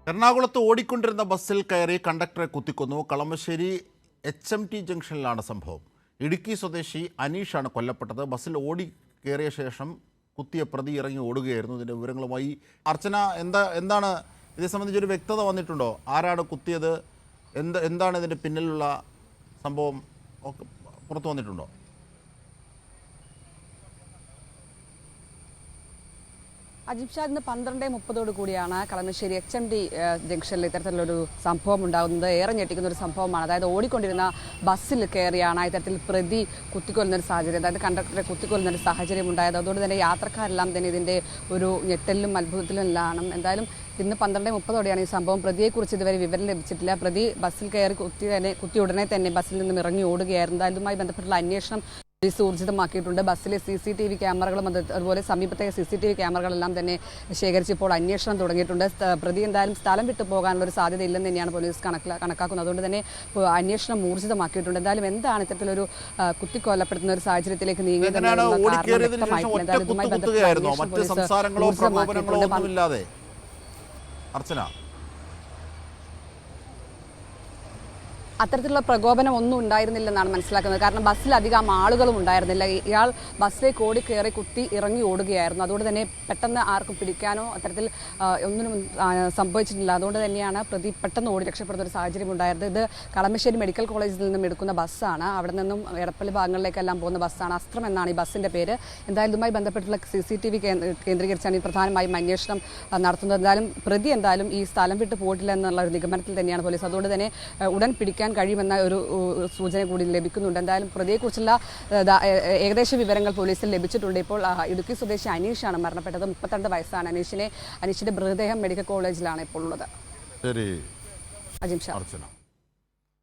എറണാകുളത്ത് ഓടിക്കൊണ്ടിരുന്ന ബസ്സിൽ കയറി കണ്ടക്ടറെ കുത്തിക്കൊന്നു. കളമശ്ശേരി HMT ജംഗ്ഷനിലാണ് സംഭവം. ഇടുക്കി സ്വദേശി അനീഷാണ് കൊല്ലപ്പെട്ടത്. ബസ്സിൽ ഓടി കയറിയ ശേഷം കുത്തിയ പ്രതി ഇറങ്ങി ഓടുകയായിരുന്നു. ഇതിൻ്റെ വിവരങ്ങളുമായി അർച്ചന, എന്താണ് ഇതേ സംബന്ധിച്ചൊരു വ്യക്തത വന്നിട്ടുണ്ടോ? ആരാണ് കുത്തിയത്? എന്താണ് ഇതിൻ്റെ പിന്നിലുള്ള സംഭവം ഒക്കെ പുറത്തു വന്നിട്ടുണ്ടോ? അജിംഷാദിന് 12:30 കൂടിയാണ് കളമശ്ശേരി HMT ജംഗ്ഷനിൽ ഇത്തരത്തിലുള്ളൊരു സംഭവം ഉണ്ടാകുന്നത്. ഏറെ ഞെട്ടിക്കുന്ന ഒരു സംഭവമാണ്. അതായത് ഓടിക്കൊണ്ടിരുന്ന ബസ്സിൽ കയറിയാണ് ഇത്തരത്തിൽ പ്രതി കുത്തിക്കൊല്ലുന്നൊരു സാഹചര്യം, അതായത് കണ്ടക്ടറെ കുത്തിക്കൊല്ലുന്നൊരു സാഹചര്യം ഉണ്ടായത്. അതുകൊണ്ട് തന്നെ യാത്രക്കാരെല്ലാം തന്നെ ഇതിൻ്റെ ഒരു ഞെട്ടലിലും അത്ഭുതത്തിലും എല്ലാം. എന്തായാലും ഇന്ന് 12:30 ഈ സംഭവം. പ്രതിയെക്കുറിച്ച് ഇതുവരെ വിവരം ലഭിച്ചിട്ടില്ല. പ്രതി ബസ്സിൽ കയറി കുത്തി ഉടനെ തന്നെ ബസ്സിൽ നിന്നും ഇറങ്ങി ഓടുകയായിരുന്നു. അതുമായി ബന്ധപ്പെട്ടുള്ള അന്വേഷണം പോലീസ് ഊർജിതമാക്കിയിട്ടുണ്ട്. ബസ്സിലെ CCTV ക്യാമറകളും അതുപോലെ സമീപത്തെ CCTV ക്യാമറകളെല്ലാം തന്നെ ശേഖരിച്ച് ഇപ്പോൾ അന്വേഷണം തുടങ്ങിയിട്ടുണ്ട്. പ്രതി എന്തായാലും സ്ഥലം വിട്ടു പോകാനുള്ള ഒരു സാധ്യത ഇല്ലെന്ന് തന്നെയാണ് പോലീസ് കണക്കാക്കുന്നത്. അതുകൊണ്ട് തന്നെ അന്വേഷണം ഊർജിതമാക്കിയിട്ടുണ്ട്. എന്തായാലും എന്താണ് ഇത്തരത്തിലൊരു കുത്തിക്കൊല്ലപ്പെടുന്ന ഒരു സാഹചര്യത്തിലേക്ക് നീങ്ങിയത് അത്തരത്തിലുള്ള പ്രകോപനം ഒന്നും ഉണ്ടായിരുന്നില്ലെന്നാണ് മനസ്സിലാക്കുന്നത്. കാരണം ബസ്സിലധികം ആളുകളും ഉണ്ടായിരുന്നില്ല. ഇയാൾ ബസ്സിലേക്ക് ഓടി കയറി കുത്തി ഇറങ്ങി ഓടുകയായിരുന്നു. അതുകൊണ്ട് തന്നെ പെട്ടെന്ന് ആർക്കും പിടിക്കാനോ അത്തരത്തിൽ ഒന്നിനും സംഭവിച്ചിട്ടില്ല. അതുകൊണ്ട് തന്നെയാണ് പ്രതി പെട്ടെന്ന് ഓടി രക്ഷപ്പെടുന്ന ഒരു സാഹചര്യം ഉണ്ടായത്. ഇത് കളമശ്ശേരി മെഡിക്കൽ കോളേജിൽ നിന്നും എടുക്കുന്ന ബസ്സാണ്. അവിടെ നിന്നും എടപ്പള്ളി ഭാഗങ്ങളിലേക്കെല്ലാം പോകുന്ന ബസ്സാണ്. അസ്ത്രം എന്നാണ് ഈ ബസ്സിൻ്റെ പേര്. എന്തായാലും ഇതുമായി ബന്ധപ്പെട്ടുള്ള CCTV കേന്ദ്രീകരിച്ചാണ് ഈ പ്രധാനമായും അന്വേഷണം നടത്തുന്നത്. എന്തായാലും പ്രതി എന്തായാലും ഈ സ്ഥലം വിട്ട് പോയിട്ടില്ല എന്നുള്ള ഒരു നിഗമനത്തിൽ തന്നെയാണ് പോലീസ്. അതുകൊണ്ട് തന്നെ ഉടൻ പിടിക്കാൻ കഴിയുമെന്ന ഒരു സൂചന കൂടി ലഭിക്കുന്നുണ്ട്. എന്തായാലും പ്രതിയെക്കുറിച്ചുള്ള ഏകദേശ വിവരങ്ങൾ പോലീസിൽ ലഭിച്ചിട്ടുണ്ട്. ഇപ്പോൾ ഇടുക്കി സ്വദേശി അനീഷാണ് മരണപ്പെട്ടത്. 32 വയസ്സാണ്. അനീഷിന്റെ മൃതദേഹം മെഡിക്കൽ കോളേജിലാണ് ഇപ്പോൾ ഉള്ളത്. ശരി അജിംഷാ.